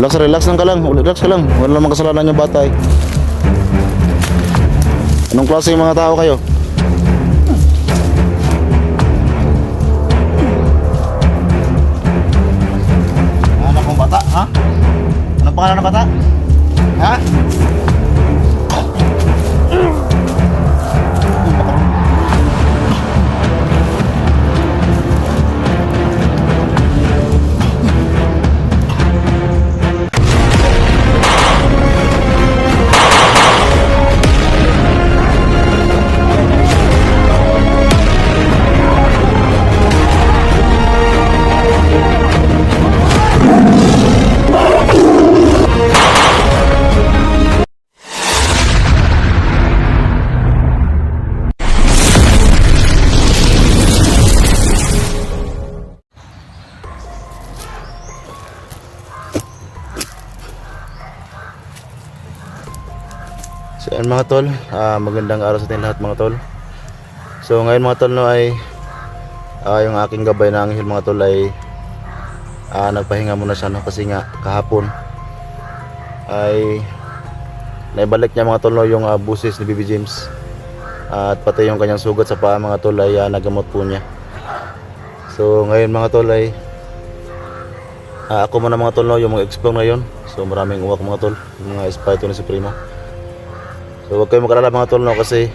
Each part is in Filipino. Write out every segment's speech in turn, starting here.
Relax lang ka lang. Relax ka lang. Wala namang kasalanan yung bata eh. Anong klase yung mga tao kayo? Anak mong bata, ha? Anong pangalan ng bata? Ha? So yan mga tol, magandang araw sa ating lahat mga tol. So ngayon mga tol no ay yung aking gabay na anghel mga tol ay nagpahinga muna siya no, kasi nga kahapon ay naibalik niya mga tol no, yung busis ni Baby James at pati yung kanyang sugat sa paa mga tol ay nagamot po niya. So ngayon mga tol ay ako muna mga tol no, yung mga explore ngayon. So maraming uwak mga tol, yung mga espiritu ni Supremo. So huwag kayong makalala mga tol no, kasi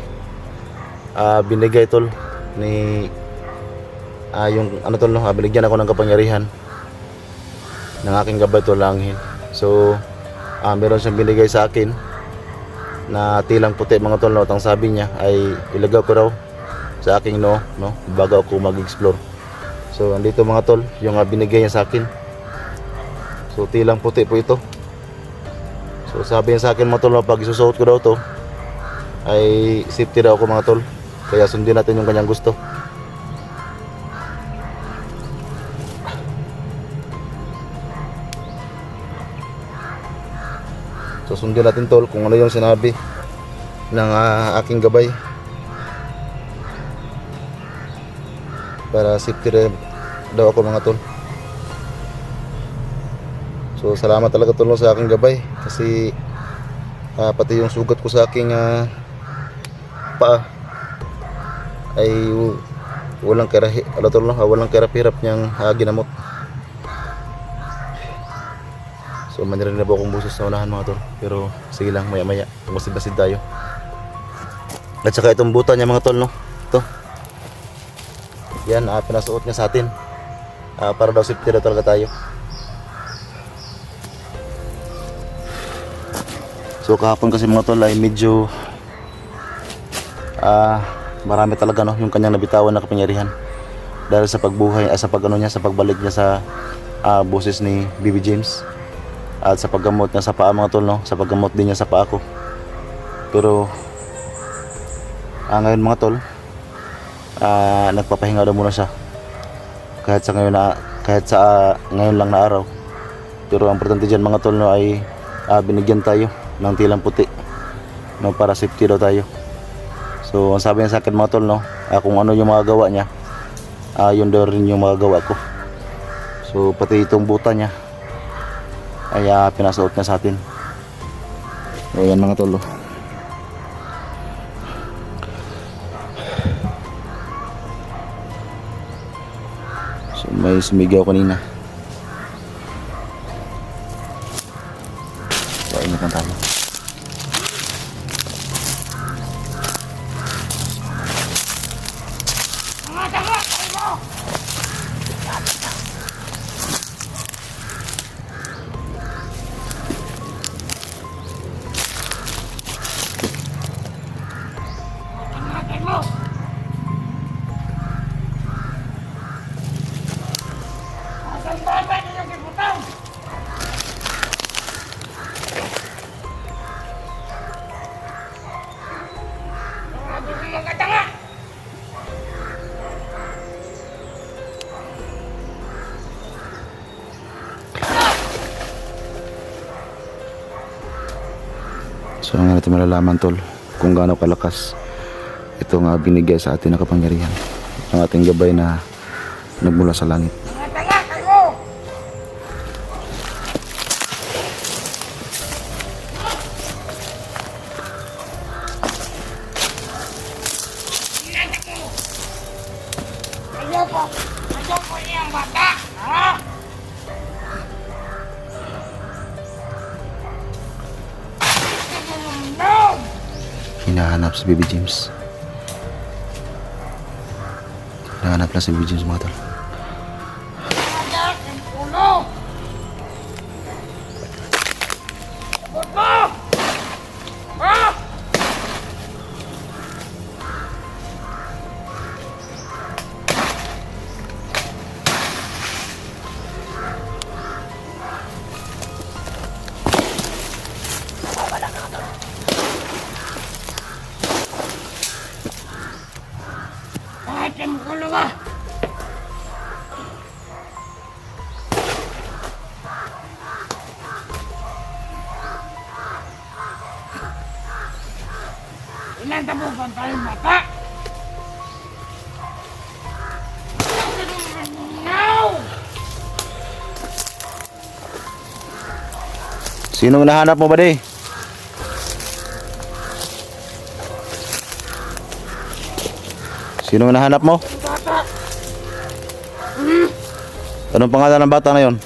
binigay tol ni yung ano tol no, binigyan ako ng kapangyarihan ng aking gabay tol anghel. So meron siyang binigay sa akin na tilang puti mga tol no. Ang sabi niya ay ilagaw ko raw sa aking no bago ako mag-explore. So andito mga tol yung binigay niya sa akin. So tilang puti po ito. So sabi niya sa akin mga tol no, pag isusuot ko daw to ay safety daw ako mga tol, kaya sundin natin yung kanyang gusto. So sundin natin tol kung ano yung sinabi ng aking gabay para safety daw ako mga tol. So salamat talaga tol sa aking gabay, kasi pati yung sugat ko sa aking paa ay walang kirap-hirap niyang ginamot. So manirin na po akong busos sa unahan mga tol, pero sige lang, maya maya masid-masid tayo. At saka itong buta niya mga tol no, ito yan pinasuot niya sa atin para daw safety daw talaga tayo. So kahapon kasi mga tol ay medyo marami talaga no yung kanyang nabitawan na kapangyarihan dahil sa pagbuhay sa pagbalik niya sa boses ni Baby James at sa paggamot niya sa paa mga tol no, sa paggamot din niya sa paa ko. Pero ngayon mga tol nagpapahinga daw muna siya kahit sa ngayon lang na araw. Pero ang importante diyan mga tol no ay binigyan tayo ng tilang puti no, para safety daw tayo. So ang sabi niya sa akin mga tol no, kung ano yung magagawa niya yun daw rin yung magagawa ko. So pati itong buta niya ay pinasuot niya sa atin. So yan mga tol. So may sumigaw kanina. So ingat lang tayo. So nga natin malalaman tol kung gaano kalakas itong binigay sa atin na kapangyarihan ng ating gabay na nagmula sa langit. Hinahanap si Baby James. Hinahanap lang si Baby James mga tol. Ilan tabo ba tayong bata? Sino hinahanap mo ba di? Sino hinahanap mo? Bata! Anong pangalan ng bata na yon?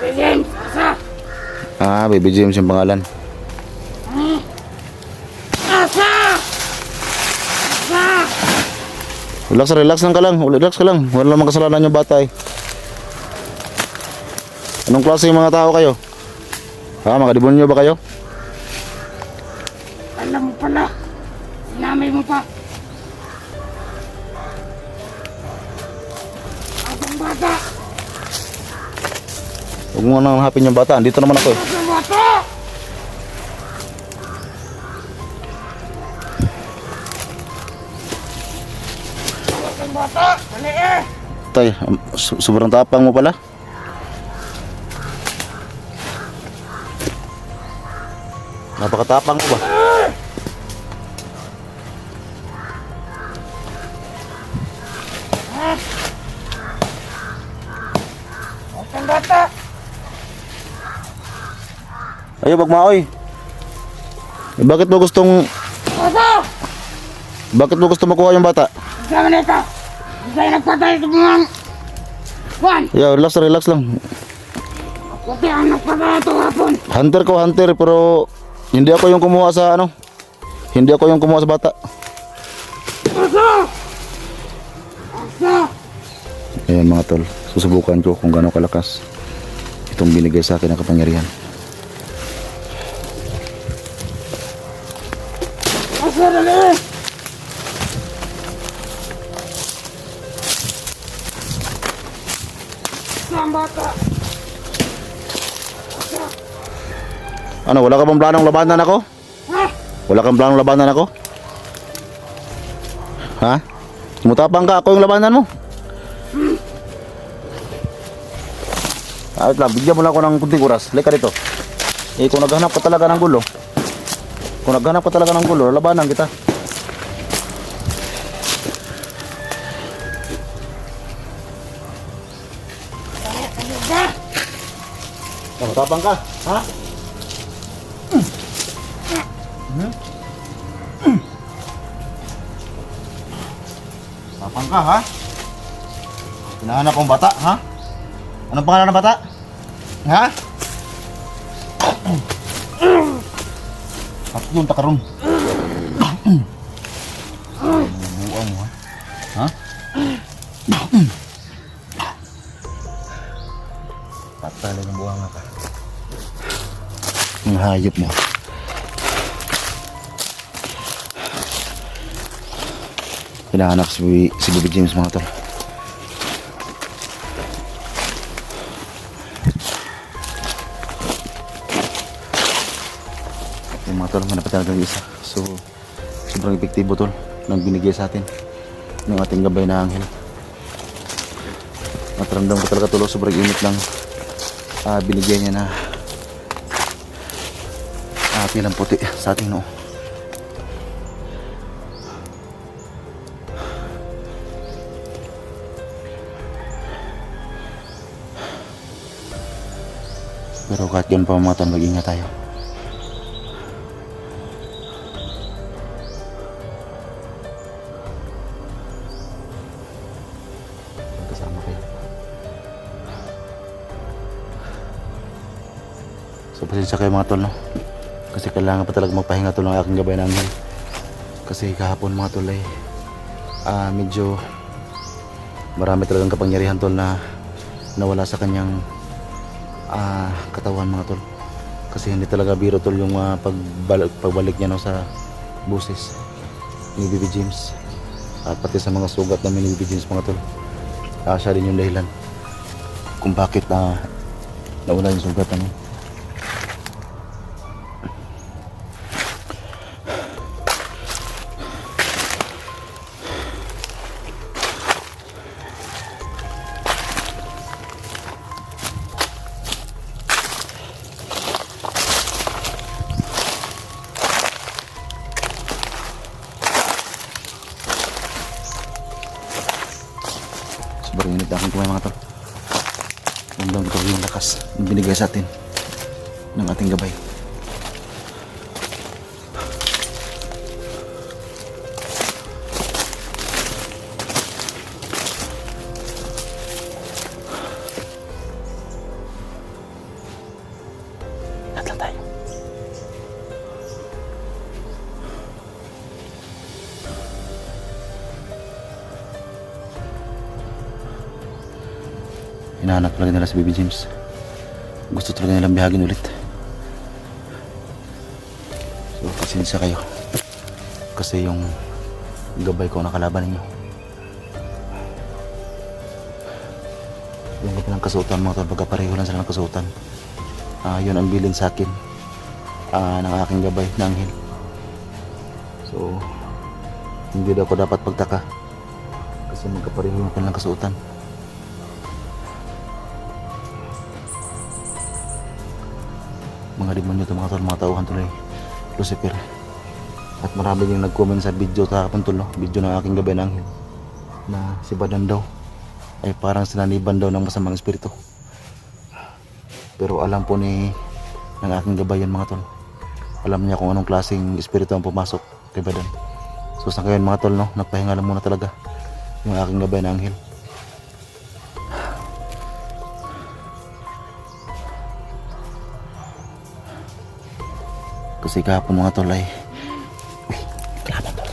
James, asa? Ah, Baby James yung pangalan. Asa! Asa! Relax lang ka lang. Relax ka lang. Wala namang kasalanan yung bata eh. Anong klase yung mga tao kayo? Ha, mga demonyo ba kayo? Alam mo pala. Sinamay mo pa. Asang bata? Huwag mo nang hapin yung bata. Dito naman ako eh. Asang bata? Asang bata? Mali eh! Tay, sobrang tapang mo pala. Napakatapang mo ba? Asang bata? Ayo, bagmaoy. Bakit mo gusto makuha yung bata? Sama na ito! Isa'y nagpatay sa mga... Juan! Yeah, relax lang. Kasi ang nagpatay ito hapon! Hunter, pero hindi ako yung kumuha sa ano. Hindi ako yung kumuha sa bata. Asa! Asa! Ayan mga tol, susubukan ko kung gaano kalakas itong binigay sa akin ng kapangyarihan. Asa dali! Asa ang bata? Asa? Ano, wala ka bang planong labanan ako? Ha? Wala kang planong labanan ako? Ha? Tumutapang ka, ako yung labanan mo. Ayos lang, bigyan mo lang ako ng kunting oras. Leka dito. Eh, kung naghanap ka talaga ng gulo, labanan kita. Ano ba? Tumutapang ka, ha? Tapang ka, ha? Hinahanap kong bata, ha? Anong pangalan ng bata? Ha? At yung takaroon. Buang mo, ha? Patali ng buang ka. Ang hayop mo. Hinahanap si Baby James mga tol. Yung mga tol, manapit talaga yung isa. So, sobrang epektibo tol nang binigay sa atin ng ating gabay na anghel. Mataramdam ko talaga tol, sobrang init lang binigay niya na pilang puti sa ating noo. Pero kahit yun pa mga tol, mag-ingat tayo. Kasama kayo. So pasensya kayo mga tol, no? Kasi kailangan pa talaga magpahinga tol ng aking gabay ng anghel. Kasi kahapon mga tol ay medyo marami talagang kapangyarihan tol na nawala sa kanyang katawan mga tol. Kasi hindi talaga biro tol yung pagbalik niya no, sa buses ni Baby James. At pati sa mga sugat namin ni Baby James mga tol. Siya rin yung dahilan kung bakit nawala yung sugat namin. Sobrang init na aking kumay mga tol. Ramdam ko yung lakas na binigay sa atin ng ating gabay. Lahat lang tayo. Hinahanap talaga nila si Baby James. Gusto talaga nilang bihagin ulit. So, pasensya kayo. Kasi yung gabay ko nakalaban ninyo. Yung kapilang kasuotan mga tol, pagkapareho lang sila ng kasuotan. Yun ang bilin sa akin ng aking gabay na anghel. So, hindi daw ako dapat pagtaka. Kasi magkapareho yung kanilang kasuotan. Mga demonyo ito mga tol, mga tauhan tuloy Lucifer. At marami yung nag-comment sa video kahapon tol, no? Video ng aking gabay ng anghel na si Badan daw ay parang sinaniban daw ng masamang espiritu. Pero alam po ng aking gabay yun mga tol. Alam niya kung anong klaseng espiritu ang pumasok kay Badan. So sa ngayon mga tol, no, nagpahinga lang muna talaga yung aking gabay ng anghel. Kasi kahapon mga tol ay kalaban tol.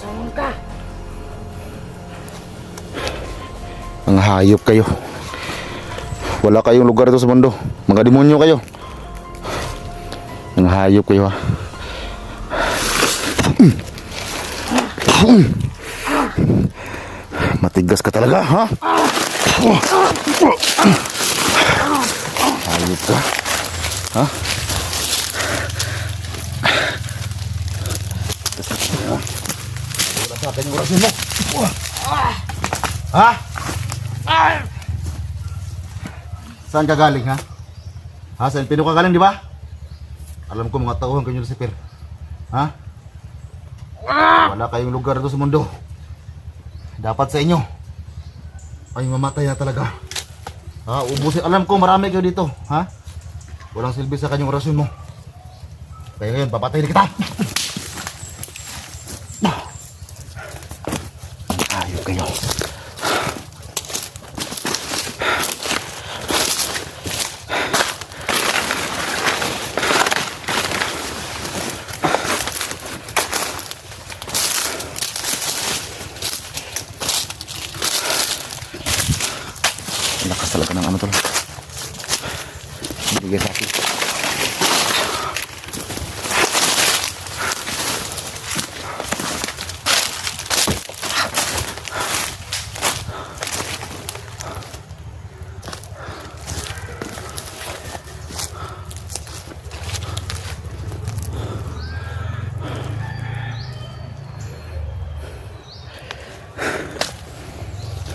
Saan ka? Mga hayop kayo. Wala kayong lugar ito sa mundo. Mga demonyo kayo. Mga hayop kayo ha. Matigas ka talaga ha. Hayop ka. Ha? Wala sa akin yung orasyon mo. Ha? Saan ka galing ha? Ha? Sa Pino ka galing di ba? Alam ko mga tauhan kayo Lucifer. Ha? Wala kayong lugar dito sa mundo. Dapat sa inyo ay mamatay na talaga. Ha? Ubusin. Alam ko marami kayo dito. Ha? Walang silbi sa kanyang orasyon mo. Kaya ngayon papatayin kita. Ayaw kayo. Lakas talaga ng ano to. Bigay sa akin.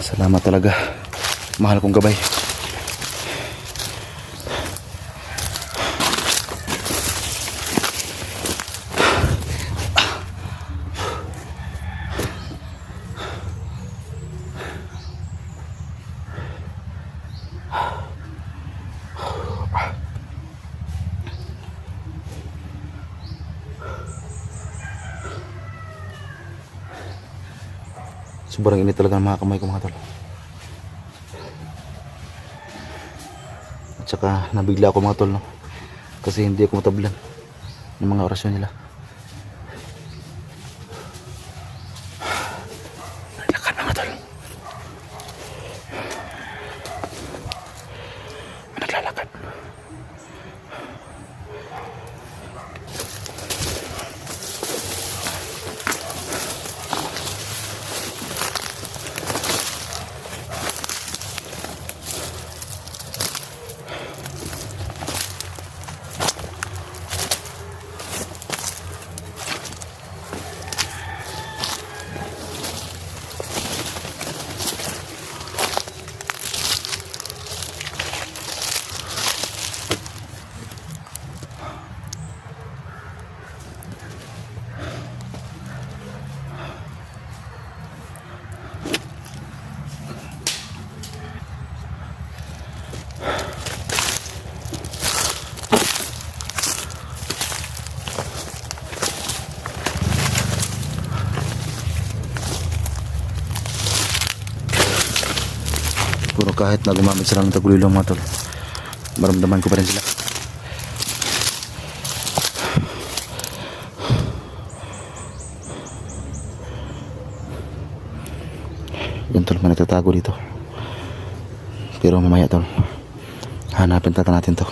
Salamat talaga. Mahal kong gabay. Sobrang init talaga ng mga kamay ko mga tol. At saka nabigla ako mga tol, no? Kasi hindi ako matablan ng mga orasyon nila. Lakad mga tol. Naglalakad. Puro kahit na gumamit sila ng tagulilong mga tol, maramdaman ko pa rin sila. Yan tol, may nagtatago dito. Pero mamaya tol, hanapin natin to.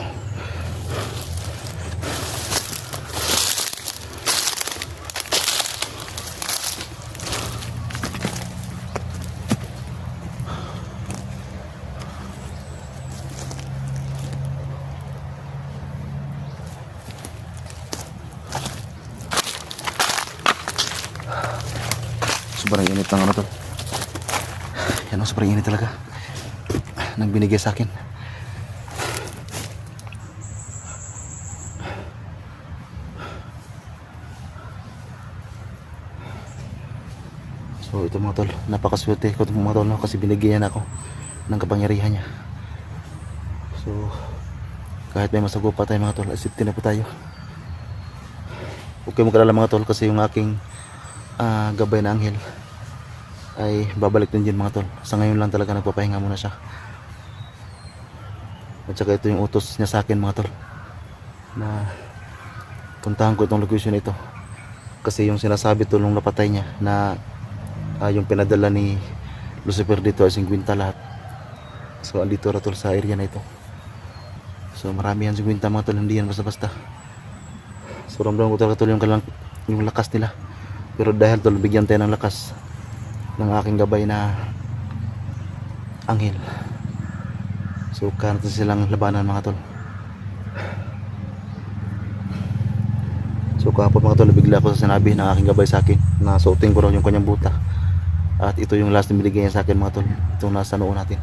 Sobrang init ng ano tol. Yan o, sobrang init talaga. Nang binigay sa akin. So ito mga tol, napakaswerte ko itong mga tol, no? Kasi binigyan ako ng kapangyarihan niya. So kahit may masagupa tayo mga tol, asiptin na po tayo. Huwag kayong mag-alala mga tol, kasi yung aking gabay na anghel ay babalik din din mga tol. Sa ngayon lang talaga nagpapahinga muna siya. At saka ito yung utos niya sa akin mga tol, na puntahan ko itong location ito. Kasi yung sinasabi tol nung napatay niya na yung pinadala ni Lucifer dito ay 50 lahat. So andito ra tol sa area na ito. So marami yan 50 mga tol, hindi yan basta-basta. So ramdam ko talaga tol yung lakas nila. Pero dahil tol, bigyan tayo ng lakas ng aking gabay na anghel. So kaya natin silang labanan mga tol. So kahapon mga tol, bigla ko sa sinabi ng aking gabay sa akin na suotin ko raw yung kanyang buta. At ito yung last na binigay niya sa akin mga tol. Itong nasa noo natin.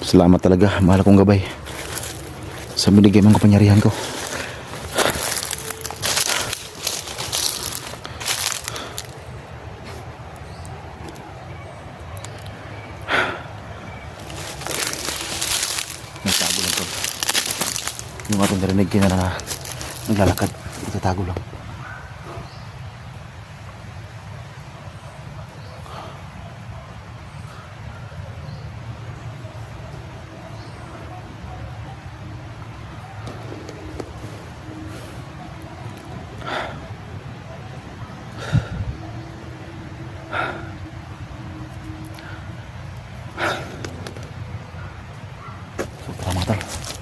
Salamat talaga, mahal kong gabay, sa binigay mong kapangyarihan ko. Yung ating narinig kina na naglalakad. Itatago lang. So, tara mga tol.